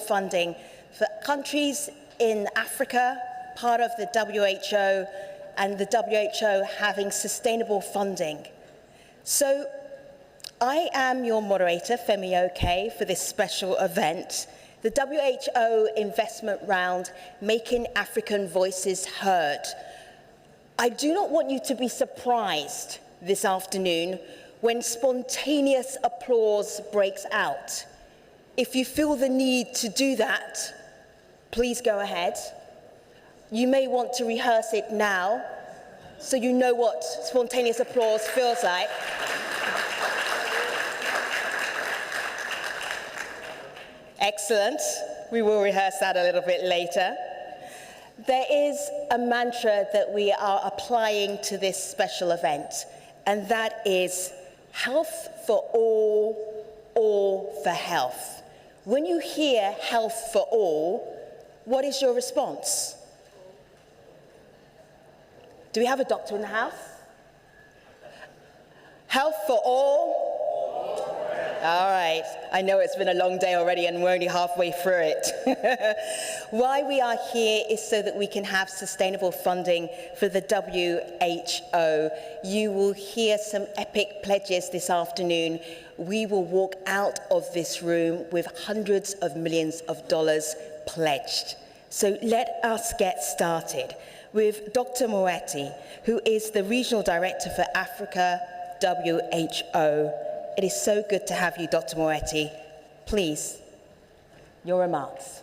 funding for countries in Africa, part of the WHO, and the WHO having sustainable funding. So I am your moderator, Femi Oke, for this special event, the WHO investment round, Making African Voices Heard. I do not want you to be surprised this afternoon when spontaneous applause breaks out. If you feel the need to do that, please go ahead. You may want to rehearse it now, so you know what spontaneous applause feels like. Excellent. We will rehearse that a little bit later. There is a mantra that we are applying to this special event, and that is health for all for health. When you hear health for all, what is your response? Do we have a doctor in the house? Health for all? All right, I know it's been a long day already and we're only halfway through it. Why we are here is so that we can have sustainable funding for the WHO. You will hear some epic pledges this afternoon. We will walk out of this room with hundreds of millions of dollars pledged. So let us get started with Dr. Moeti, who is the Regional Director for Africa, WHO. It is so good to have you, Dr. Moeti. Please, your remarks.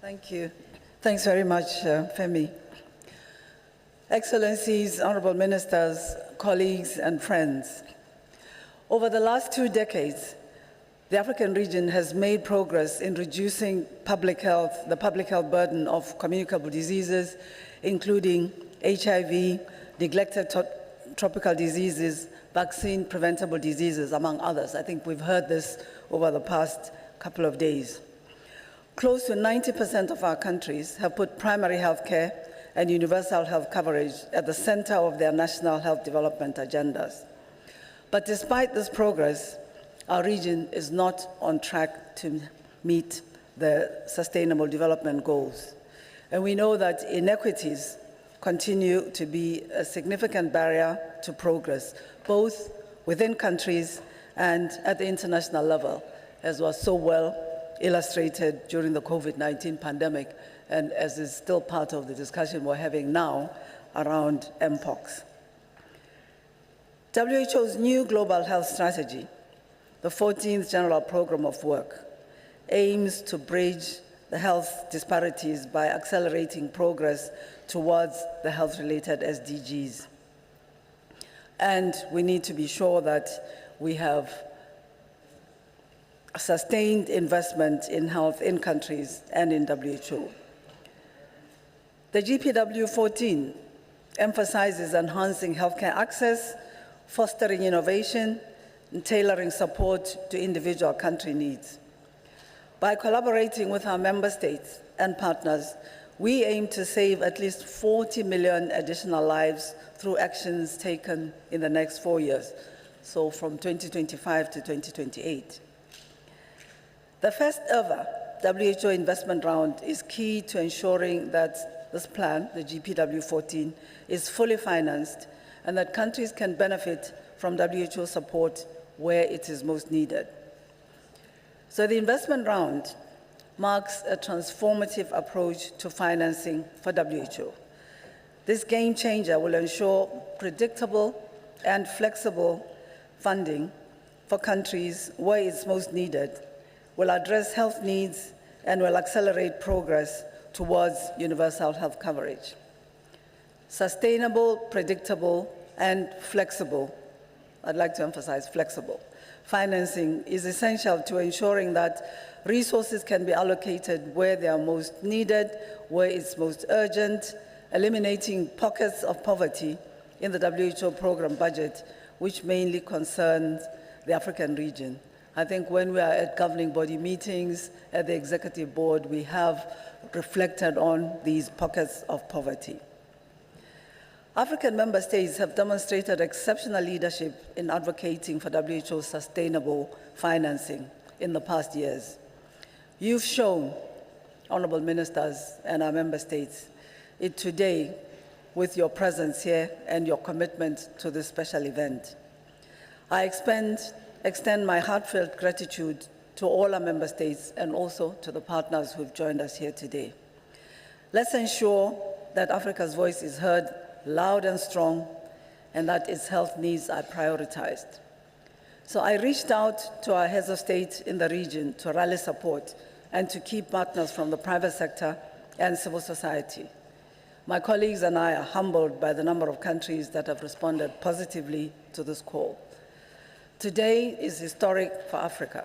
Thank you. Thanks very much, Femi. Excellencies, honorable ministers, colleagues, and friends. Over the last 2 decades, the African region has made progress in reducing the public health burden of communicable diseases, including HIV, neglected tropical diseases, vaccine-preventable diseases, among others. I think we've heard this over the past couple of days. Close to 90% of our countries have put primary health care and universal health coverage at the center of their national health development agendas. But despite this progress, our region is not on track to meet the Sustainable Development Goals. And we know that inequities continue to be a significant barrier to progress, both within countries and at the international level, as was so well illustrated during the COVID-19 pandemic, and as is still part of the discussion we're having now around Mpox. WHO's new global health strategy, the 14th General Program of Work, aims to bridge the health disparities by accelerating progress towards the health-related SDGs. And we need to be sure that we have sustained investment in health in countries and in WHO. The GPW14 emphasizes enhancing healthcare access, fostering innovation, and tailoring support to individual country needs. By collaborating with our member states and partners, we aim to save at least 40 million additional lives through actions taken in the next 4 years, so from 2025 to 2028. The first ever WHO investment round is key to ensuring that this plan, the GPW14, is fully financed and that countries can benefit from WHO support where it is most needed. So the investment round marks a transformative approach to financing for WHO. This game changer will ensure predictable and flexible funding for countries where it's most needed, will address health needs, and will accelerate progress towards universal health coverage. Sustainable, predictable, and flexible, I'd like to emphasize flexible, financing is essential to ensuring that resources can be allocated where they are most needed, where it's most urgent, eliminating pockets of poverty in the WHO program budget, which mainly concerns the African region. I think when we are at governing body meetings, at the executive board, we have reflected on these pockets of poverty. African member states have demonstrated exceptional leadership in advocating for WHO sustainable financing in the past years. You've shown, honorable ministers and our member states, it today with your presence here and your commitment to this special event. I extend my heartfelt gratitude to all our member states and also to the partners who've joined us here today. Let's ensure that Africa's voice is heard loud and strong, and that its health needs are prioritized. So I reached out to our heads of state in the region to rally support and to keep partners from the private sector and civil society. My colleagues and I are humbled by the number of countries that have responded positively to this call. Today is historic for Africa.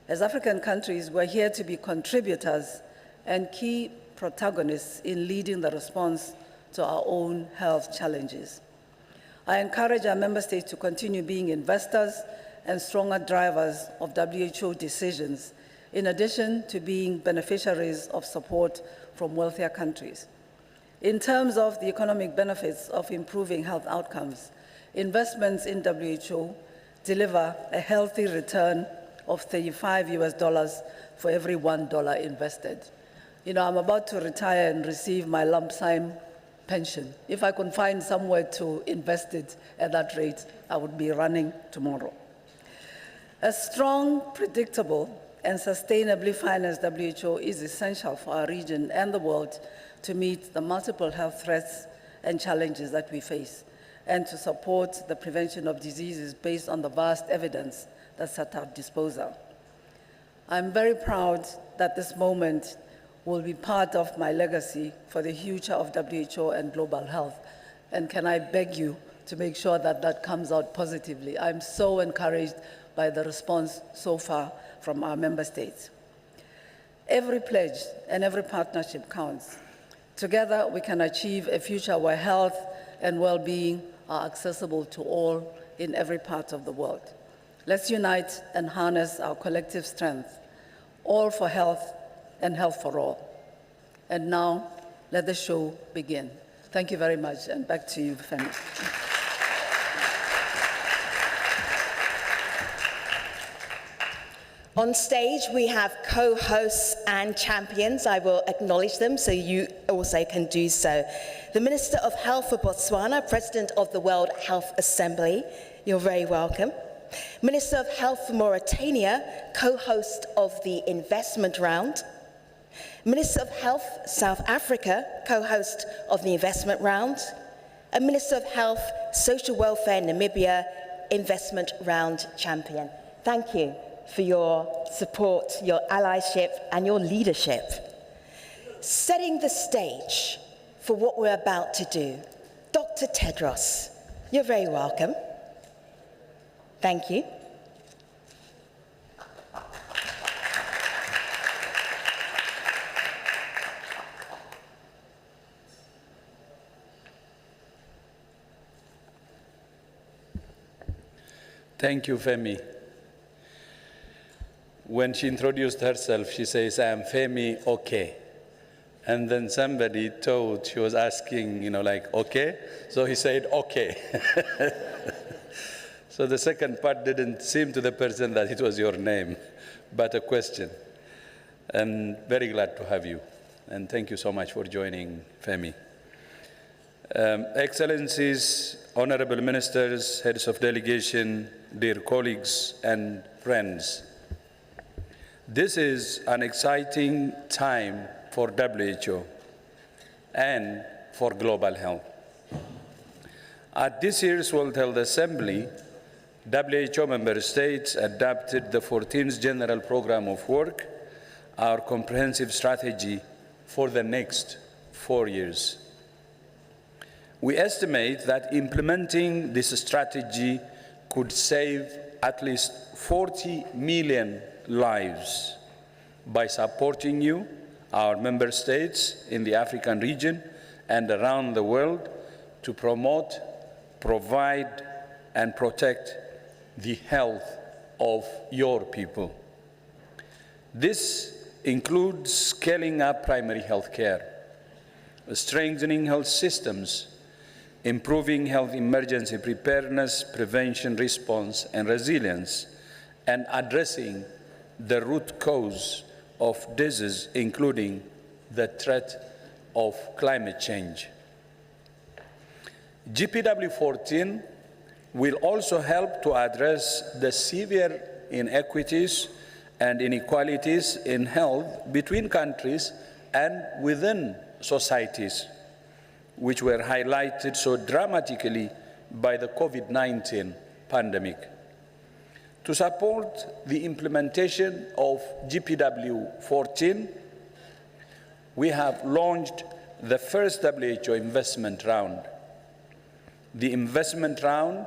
As African countries, we're here to be contributors and key protagonists in leading the response to our own health challenges. I encourage our member states to continue being investors and stronger drivers of WHO decisions, in addition to being beneficiaries of support from wealthier countries. In terms of the economic benefits of improving health outcomes, investments in WHO deliver a healthy return of $35 for every $1 invested. You know, I'm about to retire and receive my lump sum pension. If I could find somewhere to invest it at that rate, I would be running tomorrow. A strong, predictable, and sustainably financed WHO is essential for our region and the world to meet the multiple health threats and challenges that we face, and to support the prevention of diseases based on the vast evidence that's at our disposal. I'm very proud that this moment will be part of my legacy for the future of WHO and global health. And can I beg you to make sure that that comes out positively? I'm so encouraged by the response so far from our member states. Every pledge and every partnership counts. Together, we can achieve a future where health and well-being are accessible to all in every part of the world. Let's unite and harness our collective strength, all for health and health for all. And now, let the show begin. Thank you very much, and back to you, Femi. On stage, we have co-hosts and champions. I will acknowledge them so you also can do so. The Minister of Health for Botswana, President of the World Health Assembly, you're very welcome. Minister of Health for Mauritania, co-host of the Investment Round. Minister of Health, South Africa, co-host of the Investment Round. And Minister of Health, Social Welfare, Namibia, Investment Round champion. Thank you for your support, your allyship, and your leadership. Setting the stage for what we're about to do, Dr. Tedros, you're very welcome. Thank you. Thank you, Femi. When she introduced herself, she says, I'm Femi, okay. And then somebody thought she was asking, like, okay? So he said, okay. So the second part didn't seem to the person that it was your name, but a question. And very glad to have you. And thank you so much for joining, Femi. Excellencies, honorable ministers, heads of delegation, dear colleagues and friends, this is an exciting time for WHO and for global health. At this year's World Health Assembly, WHO member states adopted the 14th General Program of Work, our comprehensive strategy for the next 4 years. We estimate that implementing this strategy could save at least 40 million lives by supporting you, our member states in the African region and around the world, to promote, provide, and protect the health of your people. This includes scaling up primary health care, strengthening health systems, improving health emergency preparedness, prevention, response, and resilience, and addressing the root cause of disease, including the threat of climate change. GPW 14 will also help to address the severe inequities and inequalities in health between countries and within societies, which were highlighted so dramatically by the COVID-19 pandemic. To support the implementation of GPW 14, we have launched the first WHO investment round. The investment round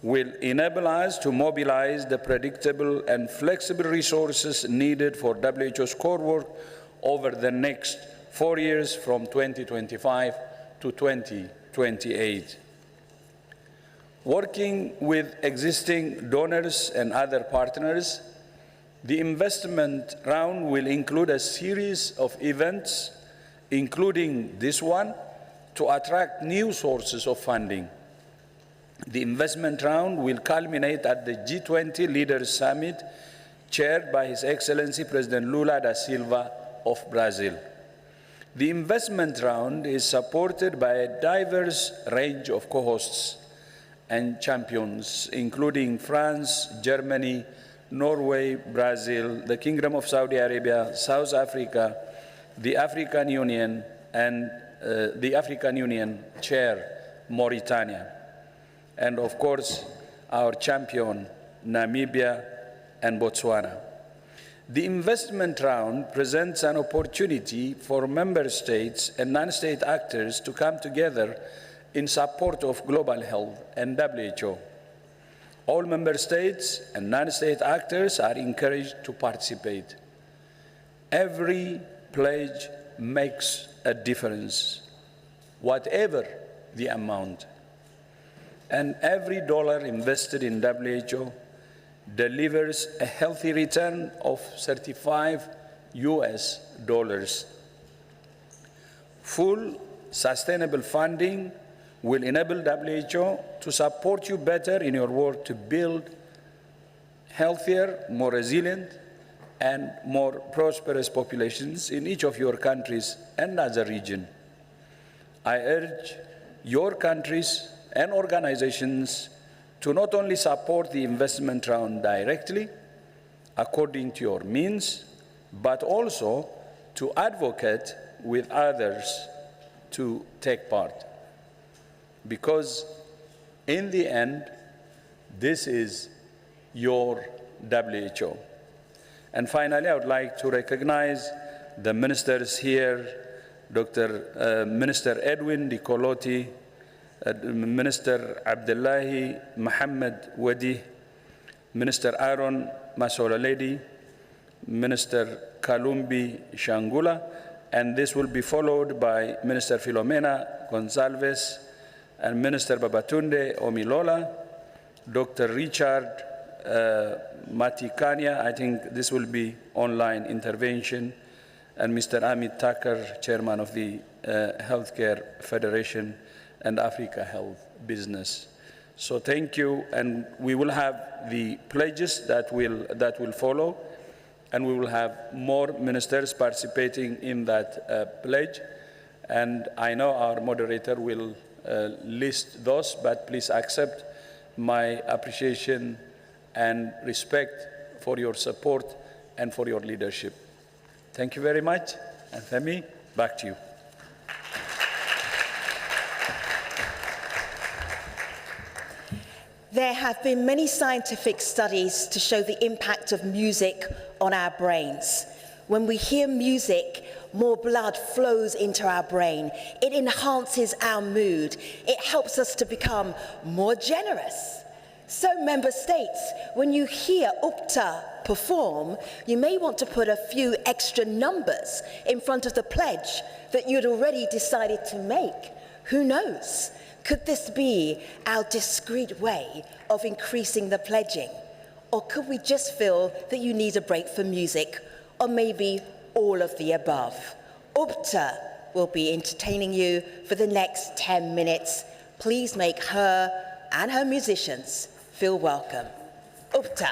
will enable us to mobilize the predictable and flexible resources needed for WHO's core work over the next 4 years from 2025 to 2028. Working with existing donors and other partners, the investment round will include a series of events, including this one, to attract new sources of funding. The investment round will culminate at the G20 Leaders Summit, chaired by His Excellency President Lula da Silva of Brazil. The investment round is supported by a diverse range of co-hosts and champions, including France, Germany, Norway, Brazil, the Kingdom of Saudi Arabia, South Africa, the African Union, and the African Union chair, Mauritania, and of course, our champion, Namibia and Botswana. The investment round presents an opportunity for member states and non-state actors to come together in support of global health and WHO. All member states and non-state actors are encouraged to participate. Every pledge makes a difference, whatever the amount. And every dollar invested in WHO delivers a healthy return of $35 US. Full sustainable funding will enable WHO to support you better in your work to build healthier, more resilient, and more prosperous populations in each of your countries and as a region. I urge your countries and organizations to not only support the investment round directly, according to your means, but also to advocate with others to take part. Because in the end, this is your WHO. And finally, I would like to recognize the ministers here, Minister Edwin Di Colotti, Minister Abdullahi Mohammed Wadi, Minister Aaron Masolaledi, Minister Kalumbi Shangula, and this will be followed by Minister Filomena Gonsalves and Minister Babatunde Omilola, Dr. Richard Matikania, I think this will be online intervention, and Mr. Amit Thakur, Chairman of the Healthcare Federation and Africa Health Business. So thank you, and we will have the pledges that will follow, and we will have more ministers participating in that pledge. And I know our moderator will list those, but please accept my appreciation and respect for your support and for your leadership. Thank you very much, and Femi, back to you. There have been many scientific studies to show the impact of music on our brains. When we hear music, more blood flows into our brain. It enhances our mood. It helps us to become more generous. So member states, when you hear UPTA perform, you may want to put a few extra numbers in front of the pledge that you'd already decided to make. Who knows? Could this be our discreet way of increasing the pledging? Or could we just feel that you need a break for music? Or maybe all of the above? UPTA will be entertaining you for the next 10 minutes. Please make her and her musicians feel welcome. Upta.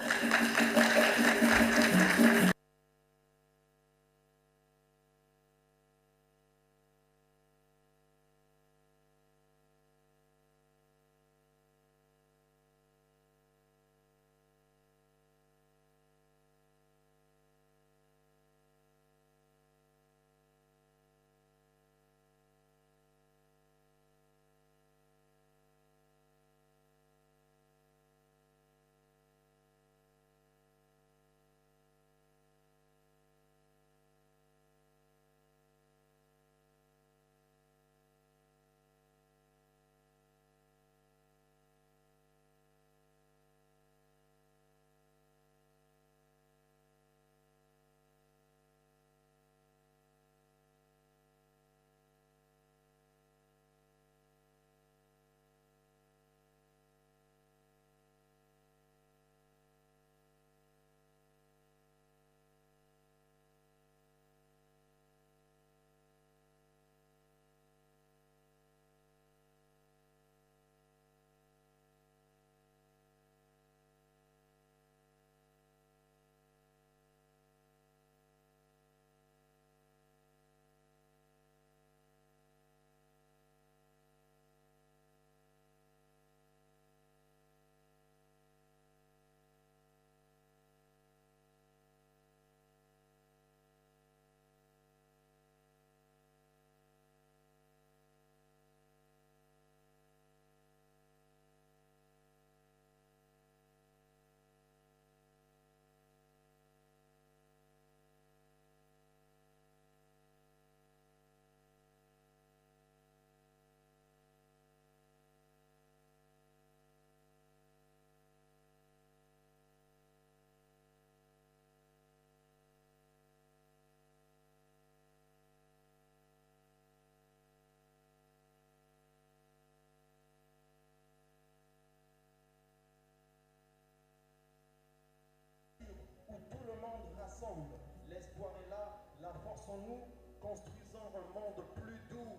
L'espoir est là, la force en nous, construisant un monde plus doux.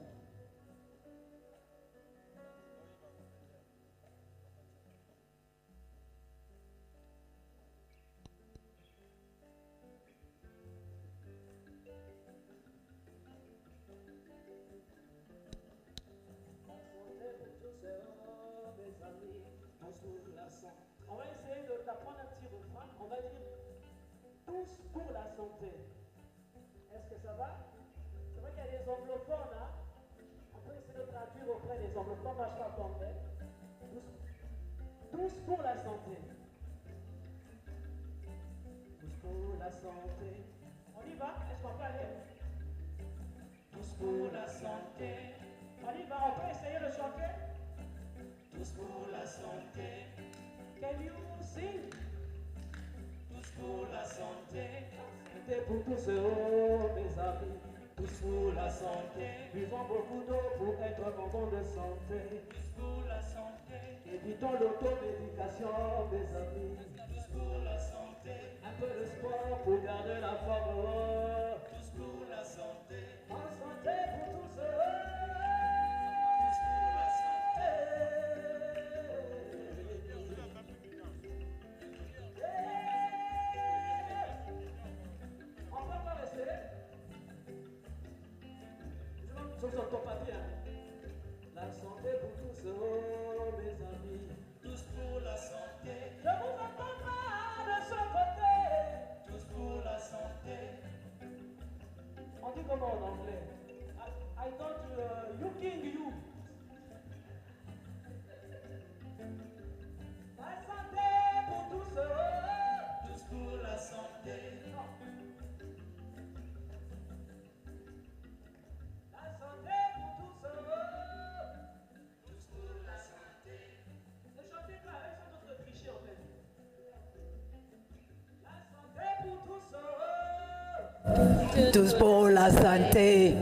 On va essayer d'apprendre un petit refrain. On va dire tous pour la santé. Est-ce que ça va? C'est vrai qu'il y a des anglophones, hein? On peut essayer de traduire auprès des anglophones, moi je parle anglais. Tous pour la santé. Tous pour la santé. On y va? Est-ce qu'on peut aller? Tous pour la santé. On y va? On peut essayer de chanter? Tous pour la santé. Can you sing? Tous pour la santé. Santé pour tous, oh mes amis. Tous pour la santé. Buvons beaucoup d'eau pour être en bonne santé. Tous pour la santé. Évitons l'automédication, mes amis. Tous pour la santé. Un peu de sport pour garder la forme. Oh. Tous pour la santé. En santé pour tous, oh. Tous pour la santé. On peut pas rester. Je ne t'entends pas bien. La santé pour tous, oh mes amis. Tous pour la santé. Je vous entends pas de ce côté. Tous pour la santé. On dit comment en anglais? I thought you king you. La santé pour tous, oh. Tous pour la santé. Non. La santé pour tous, oh. Tous pour la santé. Ne chantez pas, avec ça d'autres clichés en fait. La santé pour tous, oh. Tous pour la santé.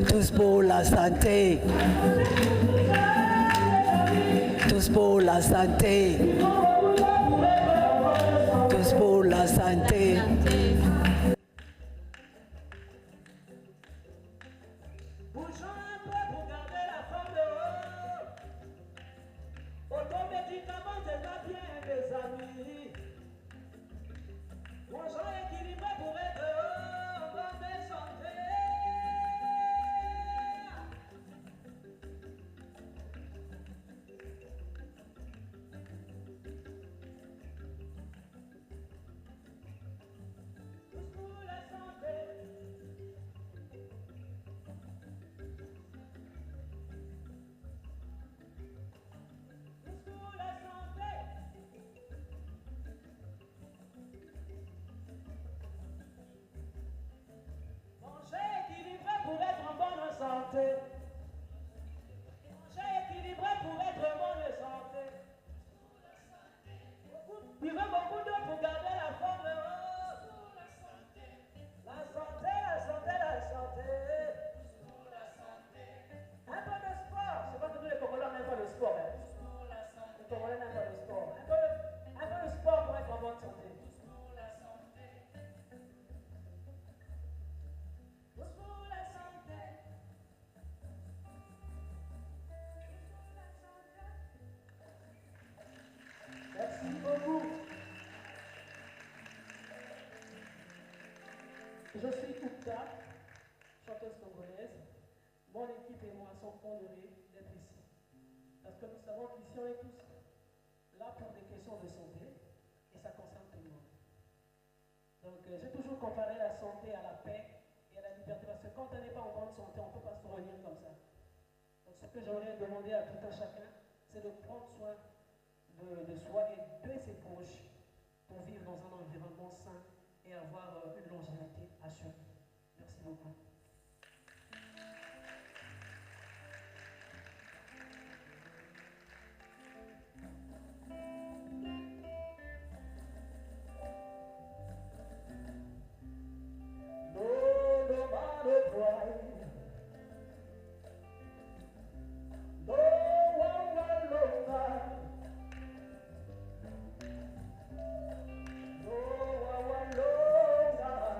Tous pour la santé. Tous pour la santé. Tous pour la santé. Bougeons un peu pour garder la forme haut. Automédicament, c'est pas bien, mes amis. Mangeons équilibré pour être en bonne santé. Tous pour la santé. Tous pour la santé. Manger équilibré pour être en bonne santé. Manger équilibré pour être en bonne santé. Buvez beaucoup d'eau pour garder la forme haute. La santé, la santé, la santé. Un peu de sport. C'est pas que tous les Congolais n'aiment pas le sport. Hein. Les Congolais n'aiment pas le sport. Un peu de sport pour être en bonne santé. Tous pour la santé. Merci beaucoup. Je suis Oupta, chanteuse congolaise. Mon équipe et moi sommes honorés d'être ici. Parce que nous savons qu'ici on est tous là pour des questions de santé et ça concerne tout le monde. Donc j'ai toujours comparé la santé à la paix et à la liberté. Parce que quand on n'est pas en bonne santé, on ne peut pas se réunir comme ça. Donc ce que j'aurais demandé à tout un chacun, c'est de prendre soin de soi et de ses proches pour vivre dans un environnement sain et avoir une longévité assurée. Merci beaucoup. No, nobody cry. No one will longer. No one will longer.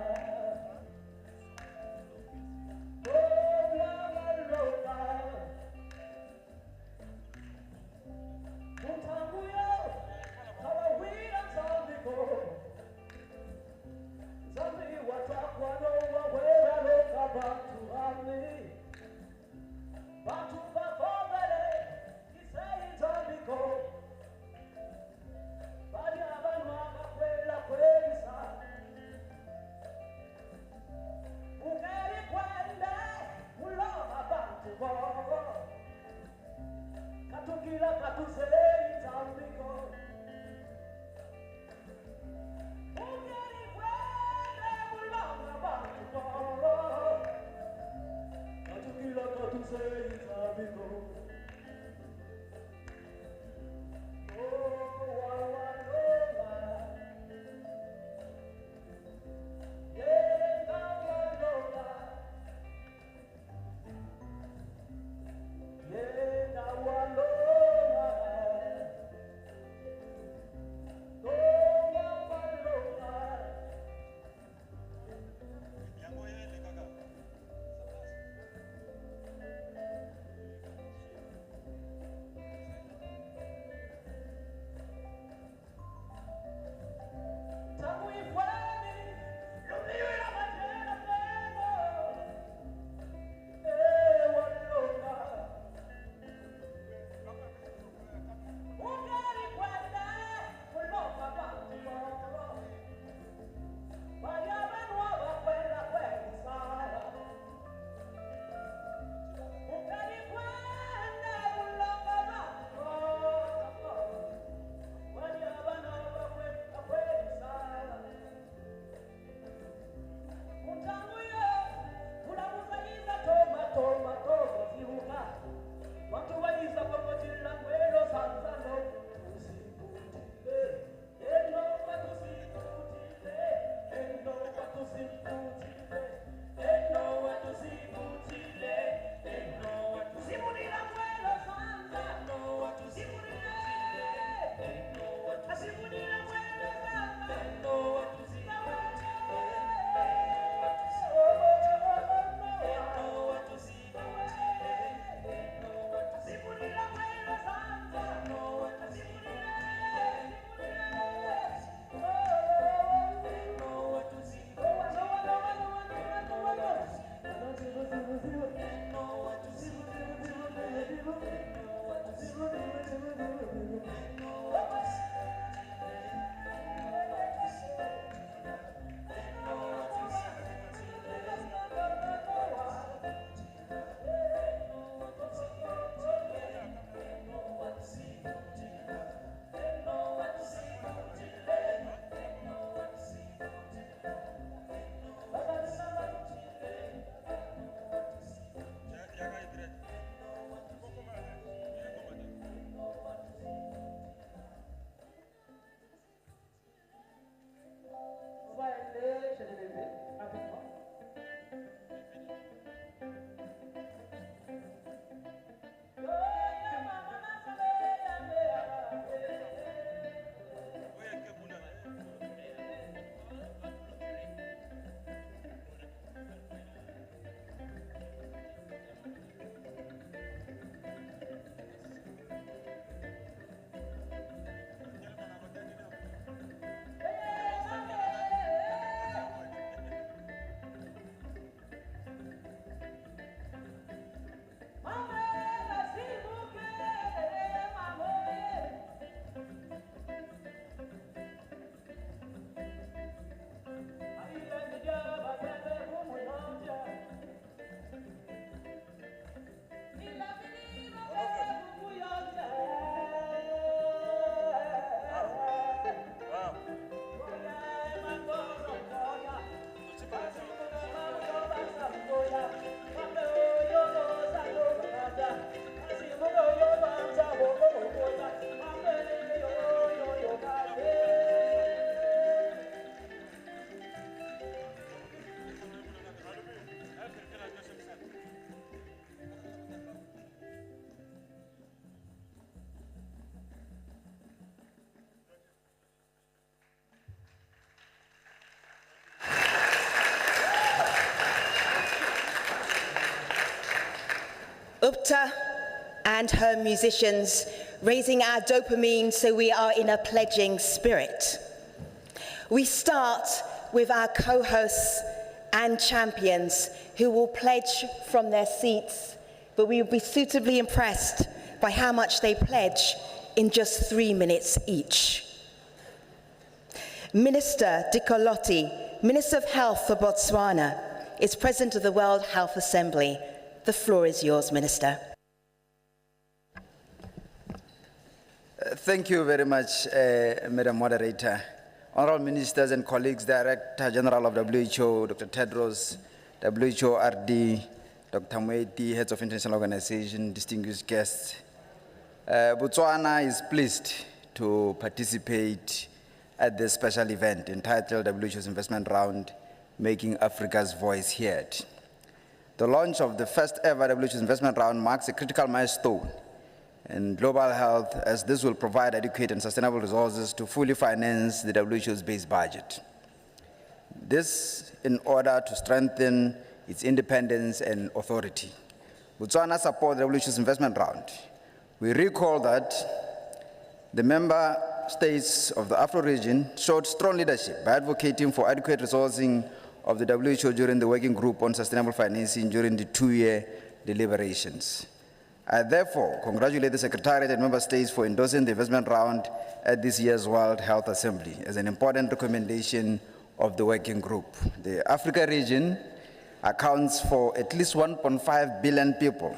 Upta and her musicians, raising our dopamine so we are in a pledging spirit. We start with our co-hosts and champions who will pledge from their seats, but we will be suitably impressed by how much they pledge in just 3 minutes each. Minister Dikolotti, Minister of Health for Botswana, is President of the World Health Assembly. The floor is yours, Minister. Thank you very much, Madam Moderator. Honorable Ministers and colleagues, Director General of WHO, Dr. Tedros, WHO RD, Dr. Moeti, Heads of International Organization, distinguished guests. Botswana is pleased to participate at this special event entitled WHO's Investment Round, Making Africa's Voice Heard. The launch of the first ever WHO's Investment Round marks a critical milestone in global health, as this will provide adequate and sustainable resources to fully finance the WHO's base budget. This in order to strengthen its independence and authority. Botswana supports the WHO's investment round. We recall that the member states of the Afro region showed strong leadership by advocating for adequate resourcing of the WHO during the working group on sustainable financing during the 2-year deliberations. I therefore congratulate the Secretariat and Member States for endorsing the investment round at this year's World Health Assembly as an important recommendation of the working group. The Africa region accounts for at least 1.5 billion people,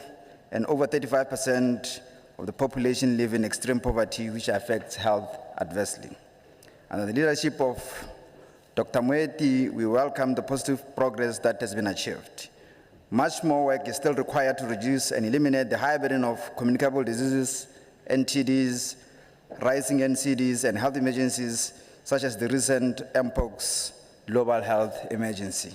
and over 35% of the population live in extreme poverty, which affects health adversely. Under the leadership of Dr. Moeti, we welcome the positive progress that has been achieved. Much more work is still required to reduce and eliminate the high burden of communicable diseases, NTDs, rising NCDs, and health emergencies, such as the recent Mpox global health emergency.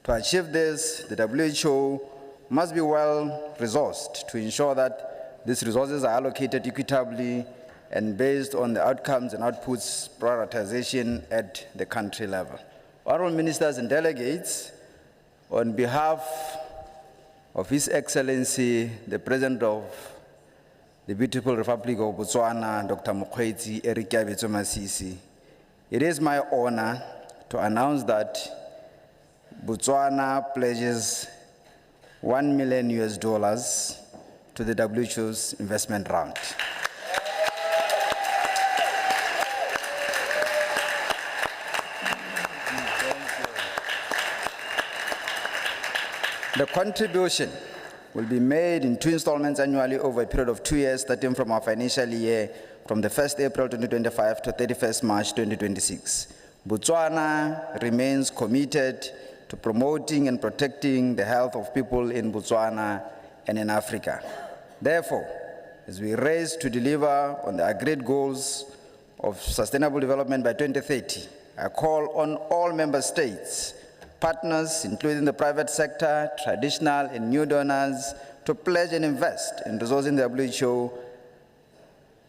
To achieve this, the WHO must be well resourced to ensure that these resources are allocated equitably and based on the outcomes and outputs prioritization at the country level. Honorable Ministers and delegates, on behalf of His Excellency, the President of the beautiful Republic of Botswana, Dr. Mokgweetsi Erikiabetso Masisi, it is my honor to announce that Botswana pledges $1 million to the WHO's investment round. The contribution will be made in 2 installments annually over a period of 2 years, starting from our financial year from the 1st April 2025 to 31st March 2026. Botswana remains committed to promoting and protecting the health of people in Botswana and in Africa. Therefore, as we race to deliver on the agreed goals of sustainable development by 2030, I call on all member states, partners, including the private sector, traditional and new donors, to pledge and invest in resourcing the WHO,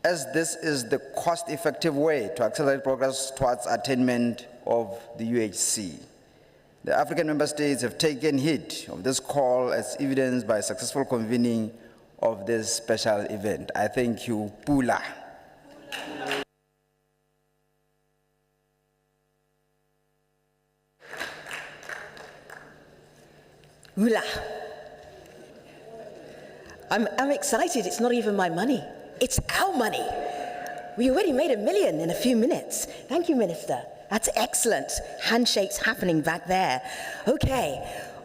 as this is the cost-effective way to accelerate progress towards attainment of the UHC. The African member states have taken heed of this call, as evidenced by successful convening of this special event. I thank you, Pula. Ula. I'm excited. It's not even my money. It's our money. We already made $1 million in a few minutes. Thank you, Minister. That's excellent. Handshakes happening back there. Okay.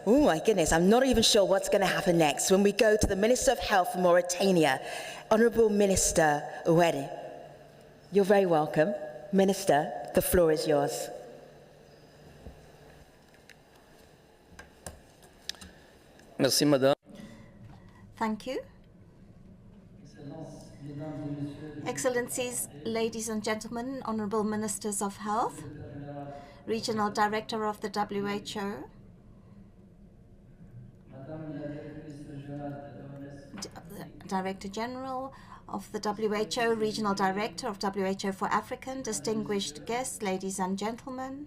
Oh my goodness, I'm not even sure what's going to happen next when we go to the Minister of Health for Mauritania, Honourable Minister Oued. You're very welcome. Minister, the floor is yours. Merci, Madame. Thank you. Excellencies, ladies and gentlemen, Honourable Ministers of Health, Regional Director of the WHO, Director General of the WHO, Regional Director of WHO for African, distinguished guests, ladies and gentlemen.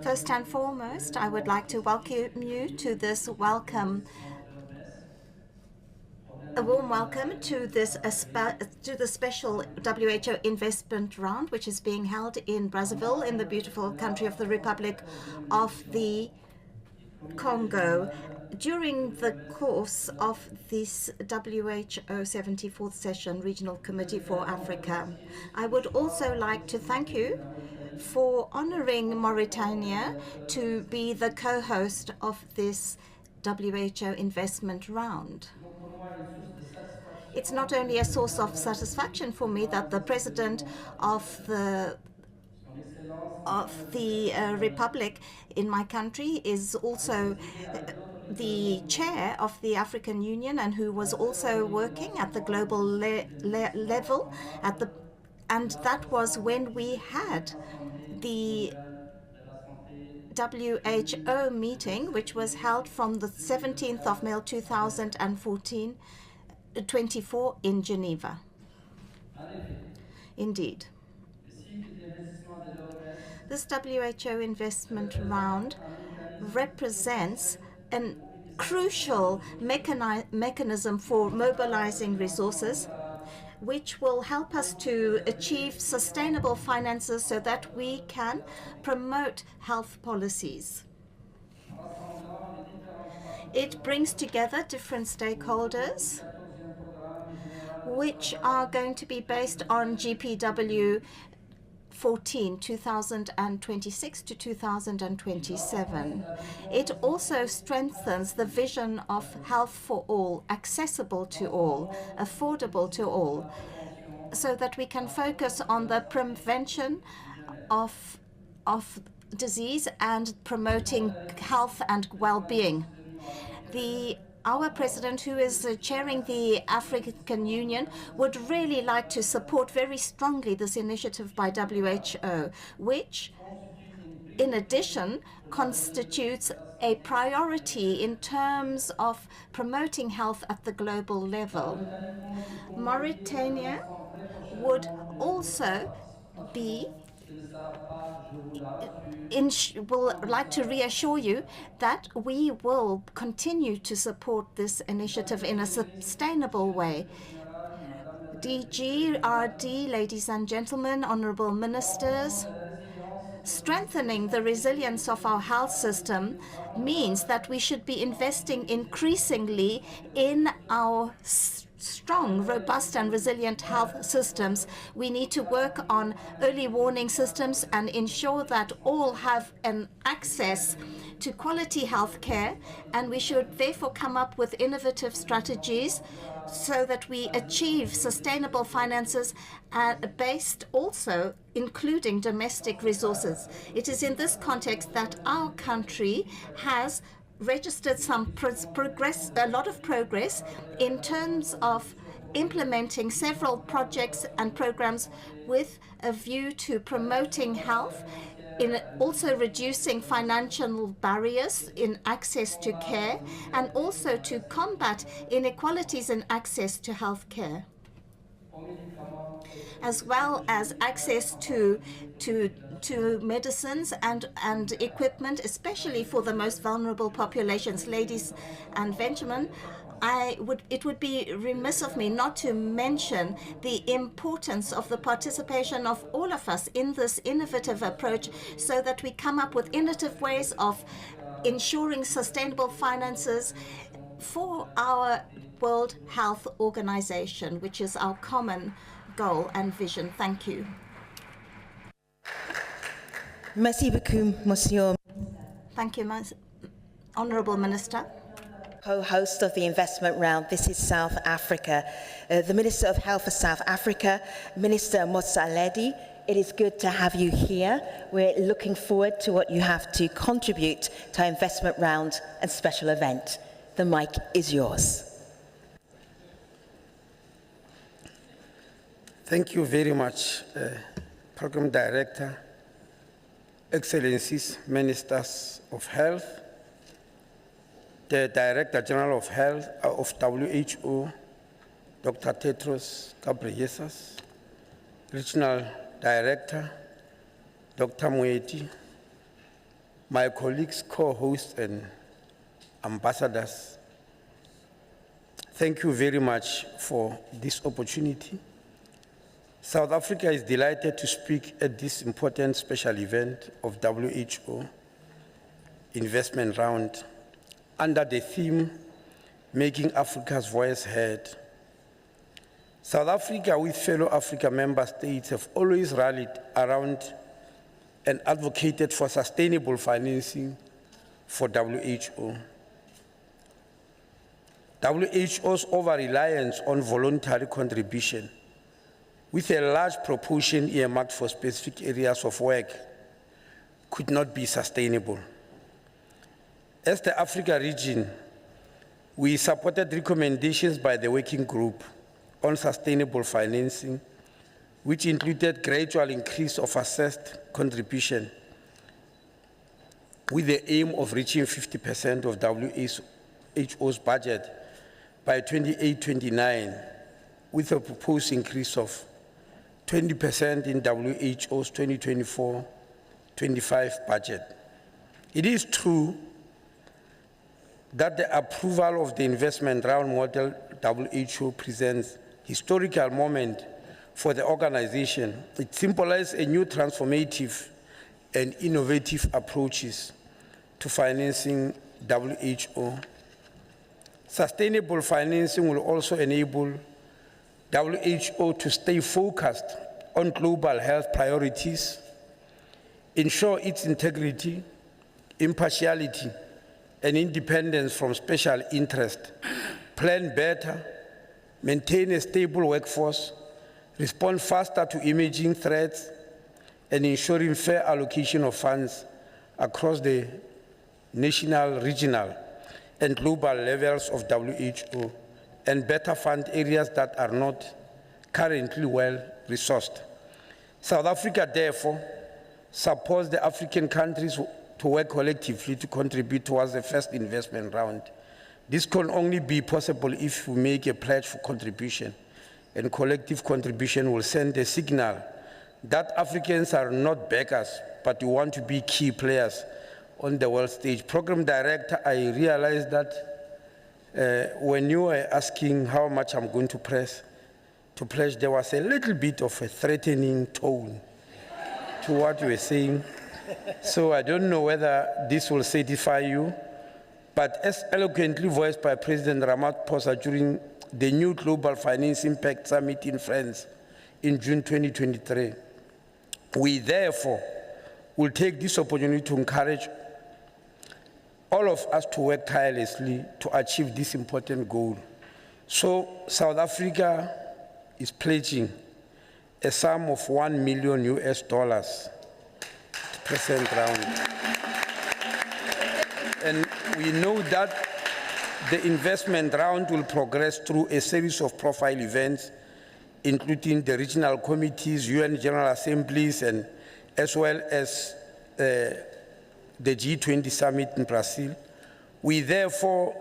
First and foremost, I would like to welcome you to this a warm welcome to the special WHO investment round, which is being held in Brazzaville, in the beautiful country of the Republic of the Congo. During the course of this WHO 74th session, Regional Committee for Africa, I would also like to thank you for honoring Mauritania to be the co-host of this WHO investment round. It's not only a source of satisfaction for me that the president of the Republic in my country is also the chair of the African Union and who was also working at the global level and that was when we had the WHO meeting, which was held from the 17th of May 2024 in Geneva. Indeed. This WHO investment round represents a crucial mechanism for mobilizing resources, which will help us to achieve sustainable finances so that we can promote health policies. It brings together different stakeholders, which are going to be based on GPW 14, 2026 to 2027. It also strengthens the vision of health for all, accessible to all, affordable to all, so that we can focus on the prevention of disease and promoting health and well-being. Our president, who is chairing the African Union, would really like to support very strongly this initiative by WHO, which, in addition, constitutes a priority in terms of promoting health at the global level. Mauritania would also will like to reassure you that we will continue to support this initiative in a sustainable way. DGRD, ladies and gentlemen, honorable ministers, strengthening the resilience of our health system means that we should be investing increasingly in our strong, robust and resilient health systems. We need to work on early warning systems and ensure that all have an access to quality health care, and we should therefore come up with innovative strategies so that we achieve sustainable finances based also including domestic resources. It is in this context that our country has registered a lot of progress in terms of implementing several projects and programs with a view to promoting health, in also reducing financial barriers in access to care, and also to combat inequalities in access to health care, as well as access to medicines and equipment, especially for the most vulnerable populations. Ladies and gentlemen, it would be remiss of me not to mention the importance of the participation of all of us in this innovative approach so that we come up with innovative ways of ensuring sustainable finances for our World Health Organization, which is our common goal and vision. Thank you. Merci beaucoup, Monsieur. Thank you, Honourable Minister. Co-host of the investment round, this is South Africa. The Minister of Health for South Africa, Minister Motsoaledi, it is good to have you here. We're looking forward to what you have to contribute to our investment round and special event. The mic is yours. Thank you very much, Program Director, Excellencies, Ministers of Health, the Director General of Health of WHO, Dr. Tedros, Regional Director, Dr. Moeti, my colleagues, co-hosts, and ambassadors, thank you very much for this opportunity. South Africa is delighted to speak at this important special event of WHO investment round under the theme, Making Africa's Voice Heard. South Africa, with fellow Africa member states, have always rallied around and advocated for sustainable financing for WHO. WHO's over-reliance on voluntary contribution, with a large proportion earmarked for specific areas of work, could not be sustainable. As the Africa region, we supported recommendations by the working group on sustainable financing, which included gradual increase of assessed contribution with the aim of reaching 50% of WHO's budget by 28-29, with a proposed increase of 20% in WHO's 2024-25 budget. It is true that the approval of the investment round model WHO presents historical moment for the organization. It symbolizes a new transformative and innovative approaches to financing WHO. Sustainable financing will also enable WHO to stay focused on global health priorities, ensure its integrity, impartiality, and independence from special interest, plan better, maintain a stable workforce, respond faster to emerging threats, and ensuring fair allocation of funds across the national, regional, and global levels of WHO, and better fund areas that are not currently well resourced. South Africa, therefore, supports the African countries to work collectively to contribute towards the first investment round. This can only be possible if we make a pledge for contribution, and collective contribution will send a signal that Africans are not beggars, but we want to be key players on the world stage. Program Director, I realized that when you were asking how much I'm going to pledge, there was a little bit of a threatening tone to what you were saying. So I don't know whether this will satisfy you, but as eloquently voiced by President Ramaphosa during the new Global Finance Impact Summit in France in June 2023, we therefore will take this opportunity to encourage all of us to work tirelessly to achieve this important goal. So South Africa is pledging a sum of $1 million US to present round. And we know that the investment round will progress through a series of profile events, including the regional committees, UN General Assemblies, and as well as the G20 summit in Brazil. We therefore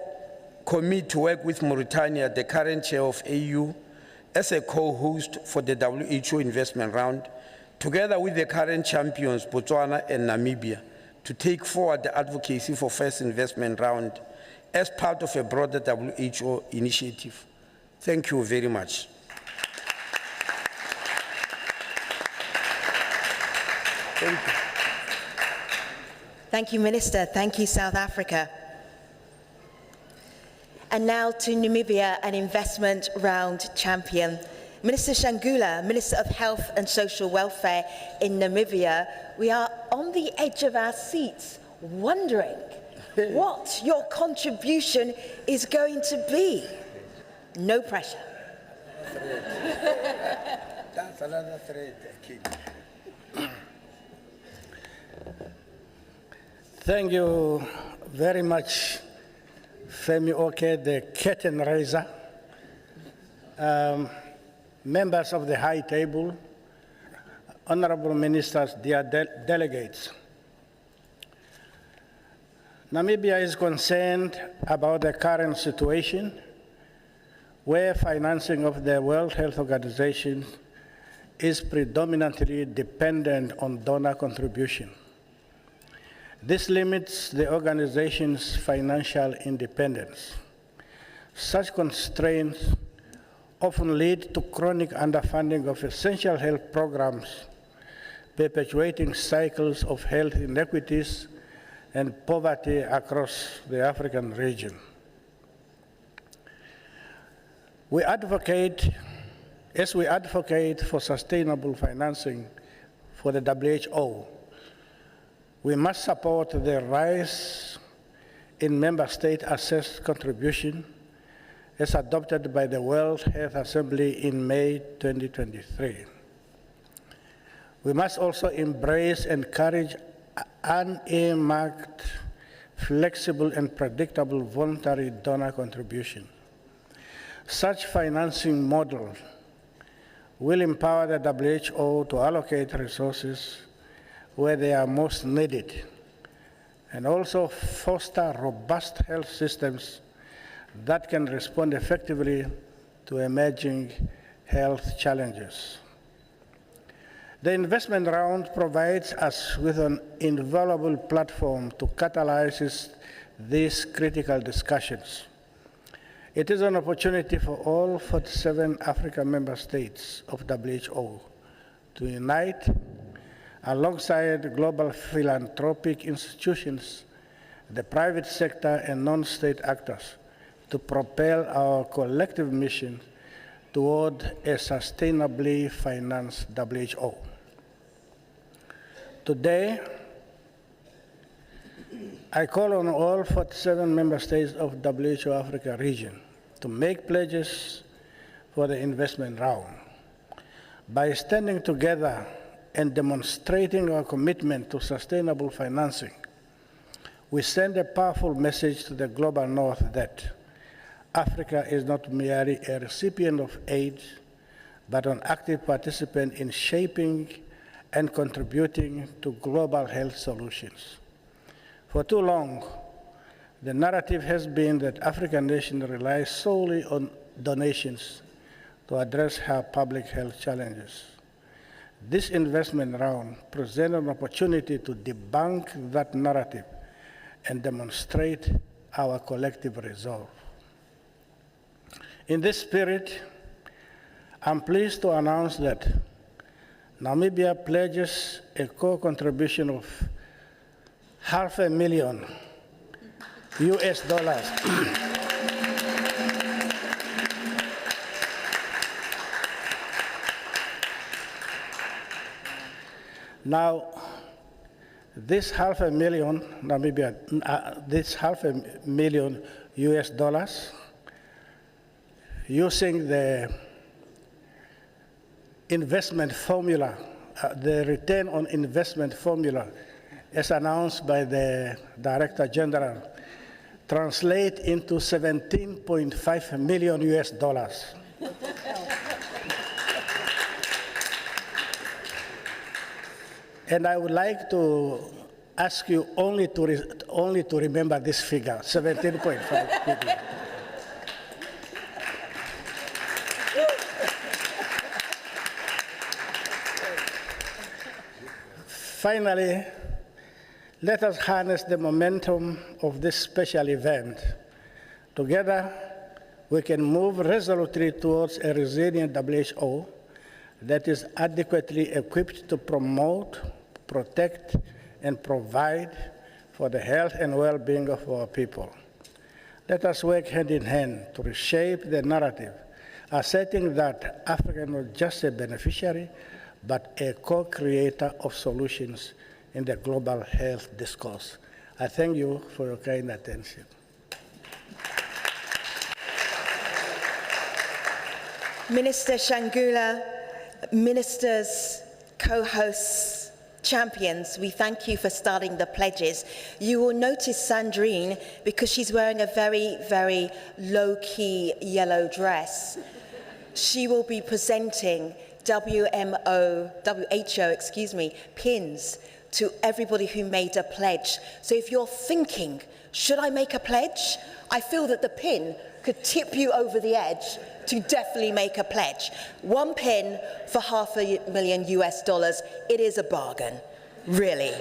commit to work with Mauritania, the current chair of AU, as a co-host for the WHO investment round, together with the current champions, Botswana and Namibia, to take forward the advocacy for first investment round as part of a broader WHO initiative. Thank you very much. Thank you. Thank you, Minister. Thank you, South Africa. And now to Namibia, an investment round champion. Minister Shangula, Minister of Health and Social Welfare in Namibia, we are on the edge of our seats wondering what your contribution is going to be. No pressure. That's another threat, King. Thank you very much, Femi Oke, the curtain raiser. Members of the High Table, honorable ministers, dear delegates. Namibia is concerned about the current situation where financing of the World Health Organization is predominantly dependent on donor contribution. This limits the organization's financial independence. Such constraints often lead to chronic underfunding of essential health programs, perpetuating cycles of health inequities and poverty across the African region. As we advocate for sustainable financing for the WHO, we must support the rise in member state assessed contribution as adopted by the World Health Assembly in May 2023. We must also embrace and encourage unearmarked, flexible, and predictable voluntary donor contribution. Such financing model will empower the WHO to allocate resources where they are most needed, and also foster robust health systems that can respond effectively to emerging health challenges. The investment round provides us with an invaluable platform to catalyze these critical discussions. It is an opportunity for all 47 African member states of WHO to unite alongside global philanthropic institutions, the private sector, and non-state actors to propel our collective mission toward a sustainably financed WHO. Today, I call on all 47 member states of WHO Africa region to make pledges for the investment round. By standing together and demonstrating our commitment to sustainable financing, we send a powerful message to the global north that Africa is not merely a recipient of aid, but an active participant in shaping and contributing to global health solutions. For too long, the narrative has been that African nations rely solely on donations to address her public health challenges. This investment round presents an opportunity to debunk that narrative and demonstrate our collective resolve. In this spirit, I'm pleased to announce that Namibia pledges a co-contribution of $500,000 US. Now, this $500,000 Namibia, this $500,000 US, using the investment formula, the return on investment formula, as announced by the Director General, translate into $17.5 million US. And I would like to ask you only to remember this figure, 17.5 million. Finally, let us harness the momentum of this special event. Together, we can move resolutely towards a resilient WHO that is adequately equipped to promote, protect, and provide for the health and well-being of our people. Let us work hand in hand to reshape the narrative, asserting that Africa is not just a beneficiary, but a co-creator of solutions in the global health discourse. I thank you for your kind attention. Minister Shangula, ministers, co-hosts, champions, we thank you for starting the pledges. You will notice Sandrine, because she's wearing a very, very low-key yellow dress. She will be presenting WHO, pins to everybody who made a pledge. So if you're thinking, should I make a pledge? I feel that the pin could tip you over the edge to definitely make a pledge. One pin for $500,000 US. It is a bargain, really.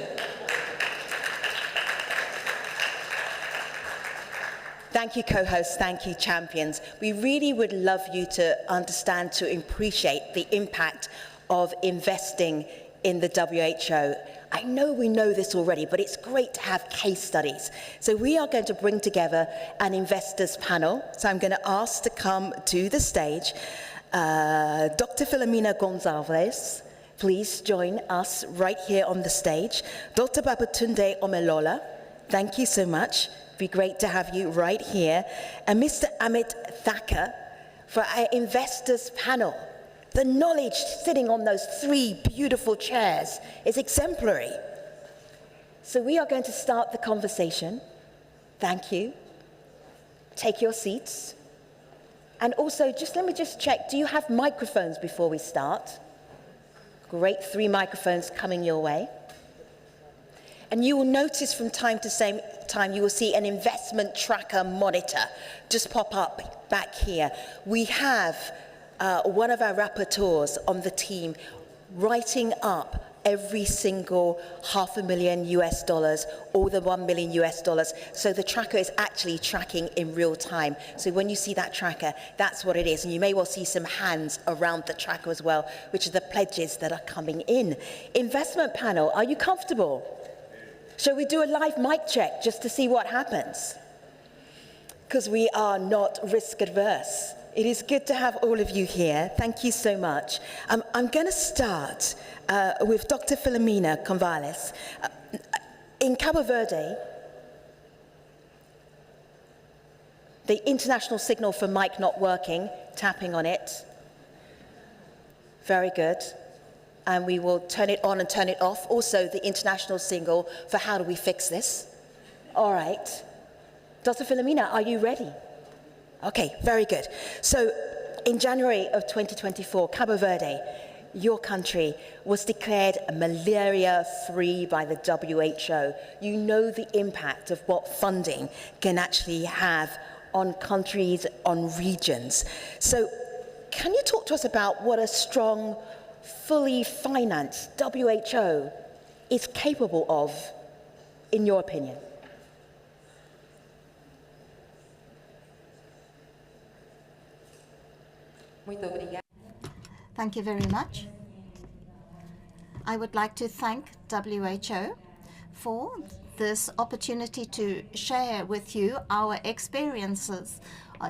Thank you, co-hosts. Thank you, champions. We really would love you to understand, to appreciate the impact of investing in the WHO. I know we know this already, but it's great to have case studies. So we are going to bring together an investors panel. So I'm going to ask to come to the stage Dr. Filomena Gonzalez. Please join us right here on the stage. Dr. Babatunde Omelola, thank you so much. It'd be great to have you right here. And Mr. Amit Thacker for our investors panel. The knowledge sitting on those 3 beautiful chairs is exemplary. So we are going to start the conversation. Thank you. Take your seats. And also, let me just check, do you have microphones before we start? Great, 3 microphones coming your way. And you will notice from time to time, you will see an investment tracker monitor just pop up back here. We have one of our rapporteurs on the team writing up every single $500,000 US or the $1 million US. So the tracker is actually tracking in real time. So when you see that tracker, that's what it is. And you may well see some hands around the tracker as well, which are the pledges that are coming in. Investment panel, are you comfortable? Shall we do a live mic check just to see what happens? Because we are not risk adverse. It is good to have all of you here. Thank you so much. I'm going to start with Dr. Filomena Gonzalez. In Cabo Verde, the international signal for mic not working, tapping on it. Very good. And we will turn it on and turn it off. Also, the international signal for how do we fix this. All right. Dr. Filomena, are you ready? Okay, very good. So in January of 2024, Cabo Verde, your country, was declared malaria-free by the WHO. You know the impact of what funding can actually have on countries, on regions. So can you talk to us about what a strong, fully financed WHO is capable of, in your opinion? Thank you very much. I would like to thank WHO for this opportunity to share with you our experiences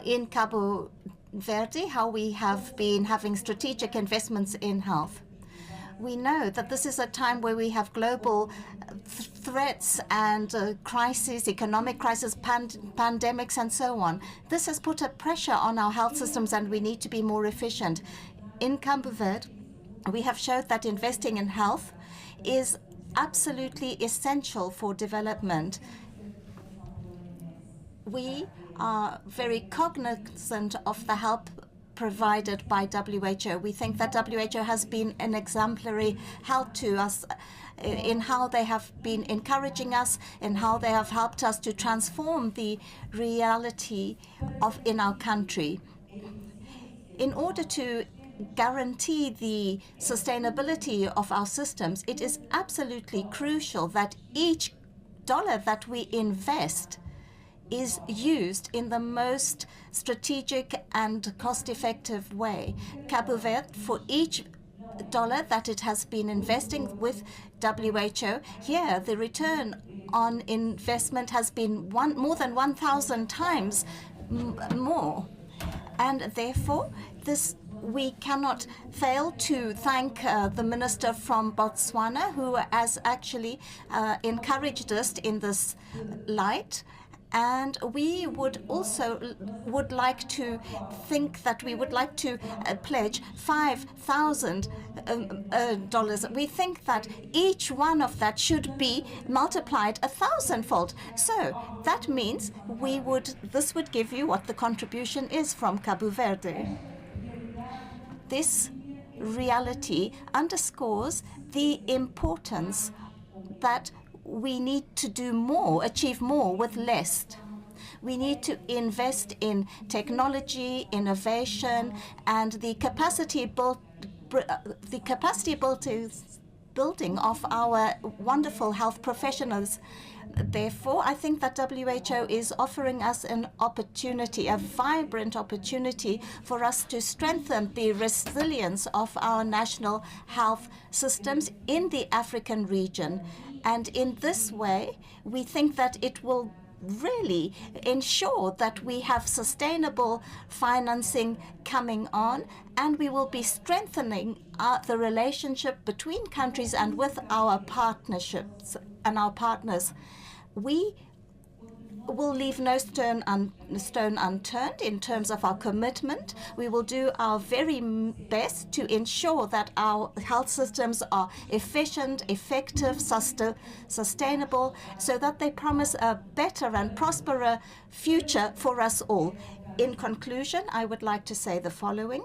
in Cabo Verde, how we have been having strategic investments in health. We know that this is a time where we have global threats and crises, economic crisis, pandemics, and so on. This has put a pressure on our health systems, and we need to be more efficient. In Cabo Verde, we have showed that investing in health is absolutely essential for development. We are very cognizant of the help provided by WHO. We think that WHO has been an exemplary help to us in how they have been encouraging us, in how they have helped us to transform the reality in our country. In order to guarantee the sustainability of our systems, it is absolutely crucial that each dollar that we invest is used in the most strategic and cost-effective way. Cabo Verde, for each dollar that it has been investing with WHO, here the return on investment has been more than 1,000 times more. And therefore, we cannot fail to thank the minister from Botswana, who has actually encouraged us in this light. And we would like to think that we would like to pledge $5,000. We think that each one of that should be multiplied 1,000-fold. So that means this would give you what the contribution is from Cabo Verde. This reality underscores the importance that we need to do more, achieve more with less. We need to invest in technology, innovation, and the capacity building building of our wonderful health professionals. Therefore, I think that WHO is offering us an opportunity, a vibrant opportunity for us to strengthen the resilience of our national health systems in the African region. And in this way, we think that it will really ensure that we have sustainable financing coming on, and we will be strengthening the relationship between countries and with our partnerships and our partners. We will leave no stone unturned in terms of our commitment. We will do our very best to ensure that our health systems are efficient, effective, sustainable, so that they promise a better and prosperous future for us all. In conclusion, I would like to say the following.